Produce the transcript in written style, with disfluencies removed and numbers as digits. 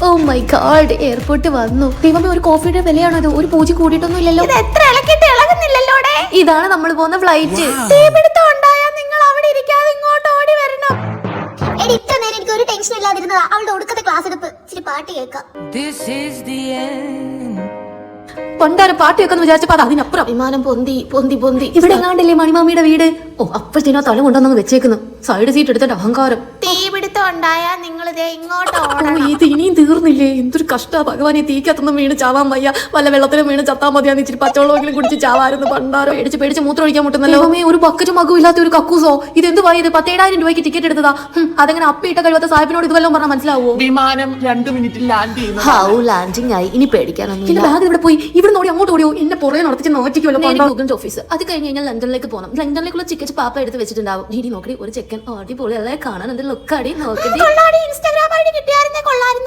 Oh my God, airport വന്നു. ദൈവമേ, ഒരു കോഫിയുടെ വിലയാണോ ഇത്? ഒരു പൂജ കൂടിയിട്ടൊന്നും ഇല്ലല്ലോ. എത്ര ഇളക്കിട്ട് ഇളകുന്നില്ലല്ലോ. ഇതാണ് നമ്മൾ പോകുന്ന ഫ്ലൈറ്റ്. തീപിടുത്തം ഉണ്ടായാൽ നിങ്ങൾ അവിടെ ഇരിക്കാതെ ഇങ്ങോട്ട് ഓടി വരണം. ഇത്ര നേരം എനിക്ക് ഒരു ടെൻഷൻ ഇല്ലാതിരുന്നതാ. അവളുടെ ഒടുക്കത്തെ ക്ലാസ് എടുപ്പ്. ഇച്ചിരി പാട്ട് കേൾക്കാം. പണ്ടാരം പാട്ട് വെക്കാന്ന് വിചാരിച്ചപ്പോ അത് അതിനപ്പുറം വിമാനം പൊന്തി പൊന്തി പൊന്തി. ഇവിടെ എങ്ങാണ്ടല്ലേ മണിമാമിയുടെ വീട്? ഓ, അപ്പഴത്തേനോ തല കൊണ്ടുവന്നു വെച്ചേക്കുന്നു. സൈഡ് സീറ്റ് എടുത്തിട്ട് അഹങ്കാരം. തീപിടുത്തം ഉണ്ടായാൽ നിങ്ങൾ ഇങ്ങോട്ട് ഓ, ഓടണം. ഇത് ഇനിയും തീർന്നില്ലേ? എന്തൊരു കഷ്ടാ ഭഗവാനെ. തീക്കത്തൊന്നും വീണ് ചാവാൻ വയ്യ. വല്ല വെള്ളത്തിലും വീണ് ചത്താ മതിയാന്ന്. ഇച്ചിരി പച്ചവെള്ളമെങ്കിലും കുടിച്ച് ചാവായിരുന്നു. പണ്ടാരോ പേടിച്ച് മൂത്രം ഒഴിക്കാൻ മുട്ടുന്നല്ലോ. ഒരു ബക്കറ്റ് മകും ഇല്ലാത്ത ഒരു കക്കൂസോ? ഇതെന്ത് വായി? ഇത് 17,000 രൂപയ്ക്ക് ടിക്കറ്റ് എടുത്തതാ. അതങ്ങനെ അപ്പിയിട്ട കഴിവത്തെ സാഹിബിനോട് ഇതുവല്ലോ പറഞ്ഞാൽ മനസ്സിലാവോ? വിമാനം 2 മിനിറ്റിൽ ലാൻഡ് ചെയ്യുന്നു. ഹൗ ലാൻഡിംഗ് ആയി. ഇനി പേടിക്കാനൊന്നും. ബാഗ് ഇവിടെ പോയി. ഇവിടെ നോടി അങ്ങോട്ട് ഓടിയോ? എന്നെ പുറകെ നടത്തിച്ച് നോറ്റിക്കുമല്ലോ ഓഫീസ്. അത് കഴിഞ്ഞ് കഴിഞ്ഞാൽ ലണ്ടനിലേക്ക് പോകണം. ലണ്ടനിലേക്കുള്ള ടിക്കറ്റ് പാപ്പ എടുത്ത് വെച്ചിട്ടുണ്ടാവും. നീ നോക്കി ഒരു ചെക്കൻ അടിപൊളി അല്ലേ കാണാൻ. എന്റെ ലുക്ക് അടി നോക്കി. ഇൻസ്റ്റാഗ്രാം ഐഡി കിട്ടിയായിരുന്നേ കൊള്ളായിരുന്നു.